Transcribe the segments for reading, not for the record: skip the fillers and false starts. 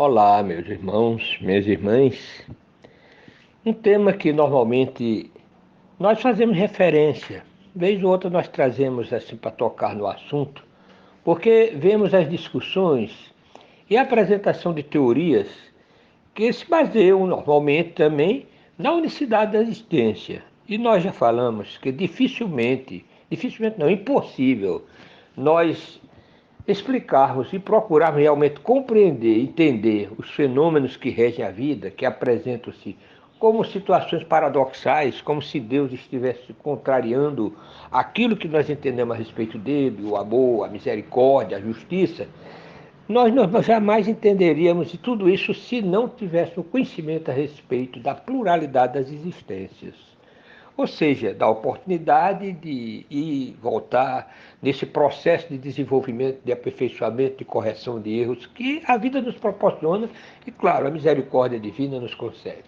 Olá, meus irmãos, minhas irmãs. Um tema que normalmente nós fazemos referência, vez ou outra nós trazemos assim para tocar no assunto, porque vemos as discussões e a apresentação de teorias que se baseiam normalmente também na unicidade da existência. E nós já falamos que dificilmente não, impossível, nós explicarmos e procurarmos realmente compreender, entender os fenômenos que regem a vida, que apresentam-se como situações paradoxais, como se Deus estivesse contrariando aquilo que nós entendemos a respeito dele, o amor, a misericórdia, a justiça, nós jamais entenderíamos tudo isso se não tivéssemos conhecimento a respeito da pluralidade das existências. Ou seja, da oportunidade de ir e voltar nesse processo de desenvolvimento, de aperfeiçoamento, de correção de erros que a vida nos proporciona e, claro, a misericórdia divina nos concede.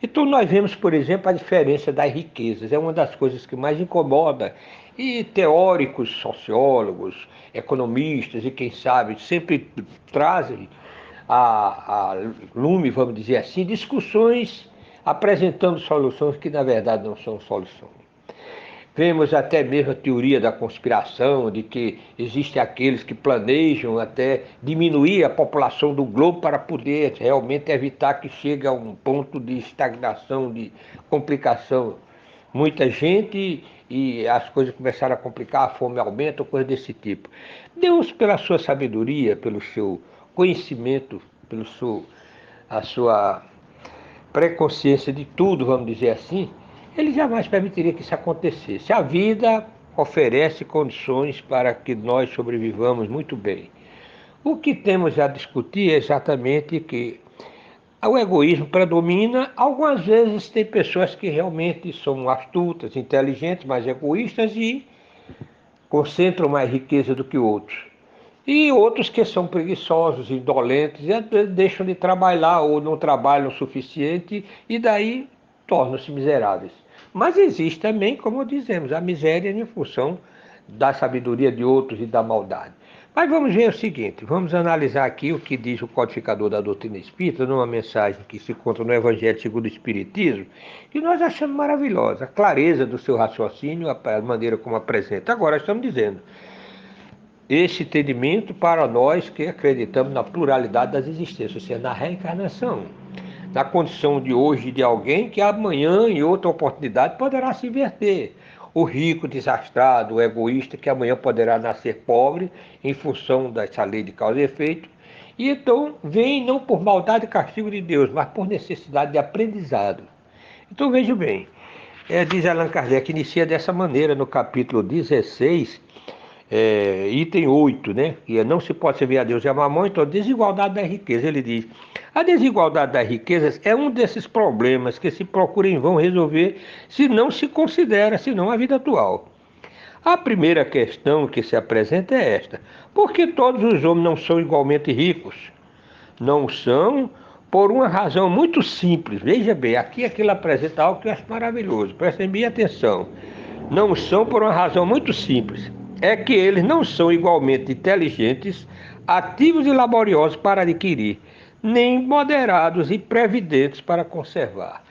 Então nós vemos, por exemplo, a diferença das riquezas. É uma das coisas que mais incomoda. E teóricos, sociólogos, economistas e quem sabe sempre trazem a lume, vamos dizer assim, discussões apresentando soluções que na verdade não são soluções. Vemos até mesmo a teoria da conspiração, de que existem aqueles que planejam até diminuir a população do globo para poder realmente evitar que chegue a um ponto de estagnação, de complicação. Muita gente e as coisas começaram a complicar, a fome aumenta, coisas desse tipo. Deus, pela sua sabedoria, pelo seu conhecimento, a sua pré-consciência de tudo, vamos dizer assim, ele jamais permitiria que isso acontecesse. A vida oferece condições para que nós sobrevivamos muito bem. O que temos a discutir é exatamente que o egoísmo predomina. Algumas vezes tem pessoas que realmente são astutas, inteligentes, mas egoístas e concentram mais riqueza do que outros. E outros que são preguiçosos, indolentes, e às vezes deixam de trabalhar ou não trabalham o suficiente e daí tornam-se miseráveis. Mas existe também, como dizemos, a miséria em função da sabedoria de outros e da maldade. Mas vamos ver o seguinte, vamos analisar aqui o que diz o codificador da doutrina espírita, numa mensagem que se encontra no Evangelho segundo o Espiritismo, que nós achamos maravilhosa, a clareza do seu raciocínio, a maneira como apresenta. Agora estamos dizendo, esse entendimento para nós que acreditamos na pluralidade das existências, ou seja, na reencarnação, na condição de hoje de alguém que amanhã, em outra oportunidade, poderá se inverter. O rico desastrado, o egoísta, que amanhã poderá nascer pobre em função dessa lei de causa e efeito. E então vem não por maldade e castigo de Deus, mas por necessidade de aprendizado. Então veja bem, diz Allan Kardec, inicia dessa maneira no capítulo 16, item 8, né? Que não se pode servir a Deus e a mamão, então desigualdade da riqueza. Ele diz, a desigualdade das riquezas é um desses problemas que se procura em vão resolver se não se considera, senão a vida atual. A primeira questão que se apresenta é esta: por que todos os homens não são igualmente ricos? Não são por uma razão muito simples. Veja bem, aqui aquilo apresenta algo que eu acho maravilhoso. Prestem bem atenção. Não são por uma razão muito simples. É que eles não são igualmente inteligentes, ativos e laboriosos para adquirir, nem moderados e previdentes para conservar.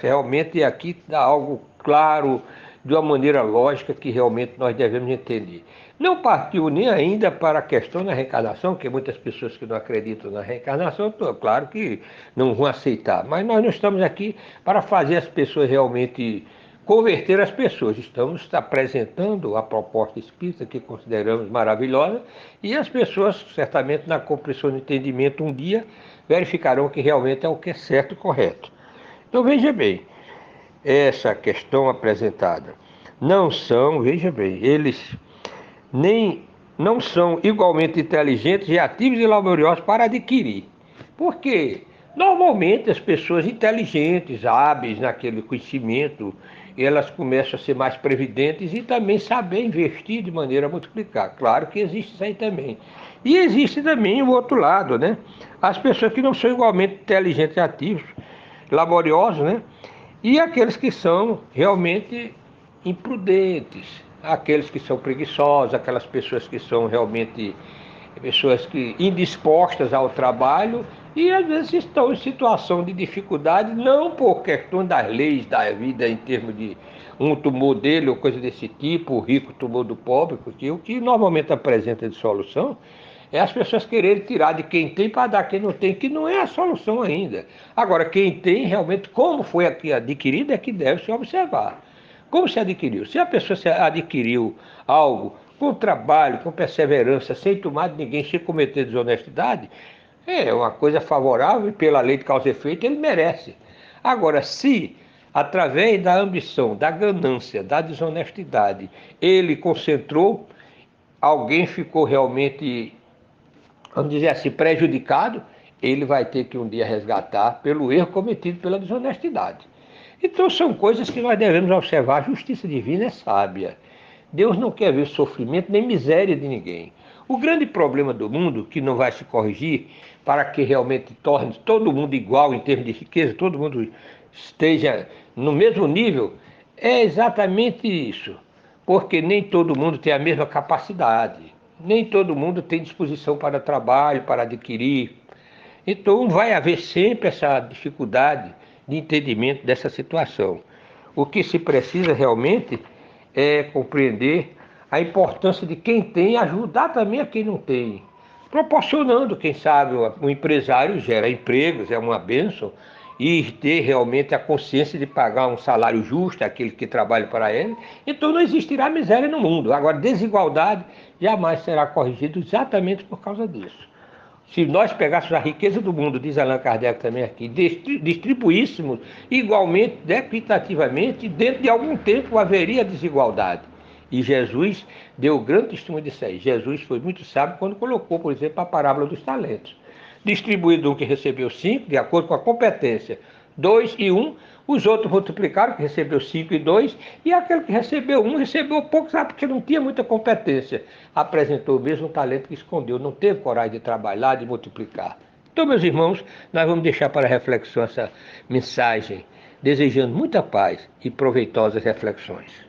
Realmente aqui dá algo claro, de uma maneira lógica que realmente nós devemos entender. Não partiu nem ainda para a questão da reencarnação, que muitas pessoas que não acreditam na reencarnação, claro que não vão aceitar, mas nós não estamos aqui para fazer as pessoas realmente converter as pessoas. Estamos apresentando a proposta espírita que consideramos maravilhosa e as pessoas, certamente, na compreensão do entendimento, um dia verificarão que realmente é o que é certo e correto. Então, veja bem, essa questão apresentada. Não são, veja bem, eles nem não são igualmente inteligentes e ativos e laboriosos para adquirir. Por quê? Normalmente as pessoas inteligentes, hábeis naquele conhecimento, elas começam a ser mais previdentes e também saber investir de maneira a multiplicar. Claro que existe isso aí também. E existe também o outro lado, né? As pessoas que não são igualmente inteligentes e ativos, laboriosos, né? E aqueles que são realmente imprudentes, aqueles que são preguiçosos, aquelas pessoas que são realmente pessoas que indispostas ao trabalho e às vezes estão em situação de dificuldade, não por questão das leis da vida em termos de um tomou dele ou coisa desse tipo, o rico tomou do pobre, porque o que normalmente apresenta de solução é as pessoas quererem tirar de quem tem para dar a quem não tem, que não é a solução ainda. Agora, quem tem realmente, como foi aqui adquirido, é que deve se observar. Como se adquiriu? Se a pessoa se adquiriu algo com trabalho, com perseverança, sem tomar de ninguém, sem cometer desonestidade, é uma coisa favorável e pela lei de causa e efeito ele merece. Agora, se através da ambição, da ganância, da desonestidade, ele concentrou, alguém ficou realmente, vamos dizer assim, prejudicado, ele vai ter que um dia resgatar pelo erro cometido pela desonestidade. Então são coisas que nós devemos observar. A justiça divina é sábia. Deus não quer ver sofrimento nem miséria de ninguém. O grande problema do mundo, que não vai se corrigir, para que realmente torne todo mundo igual em termos de riqueza, todo mundo esteja no mesmo nível, é exatamente isso. Porque nem todo mundo tem a mesma capacidade, nem todo mundo tem disposição para trabalho, para adquirir. Então vai haver sempre essa dificuldade de entendimento dessa situação. O que se precisa realmente é compreender a importância de quem tem ajudar também a quem não tem. Proporcionando, quem sabe, um empresário gera empregos, é uma bênção, e ter realmente a consciência de pagar um salário justo àquele que trabalha para ele, então não existirá miséria no mundo. Agora, desigualdade jamais será corrigida exatamente por causa disso. Se nós pegássemos a riqueza do mundo, diz Allan Kardec também aqui, distribuíssemos igualmente, equitativamente, dentro de algum tempo haveria desigualdade. E Jesus deu grande testemunho disso aí. Jesus foi muito sábio quando colocou, por exemplo, a parábola dos talentos. Distribuído um que recebeu 5, de acordo com a competência, 2 e 1, os outros multiplicaram, que recebeu 5 e 2, e aquele que recebeu 1, recebeu pouco, sabe, porque não tinha muita competência. Apresentou o mesmo talento que escondeu, não teve coragem de trabalhar, de multiplicar. Então, meus irmãos, nós vamos deixar para reflexão essa mensagem, desejando muita paz e proveitosas reflexões.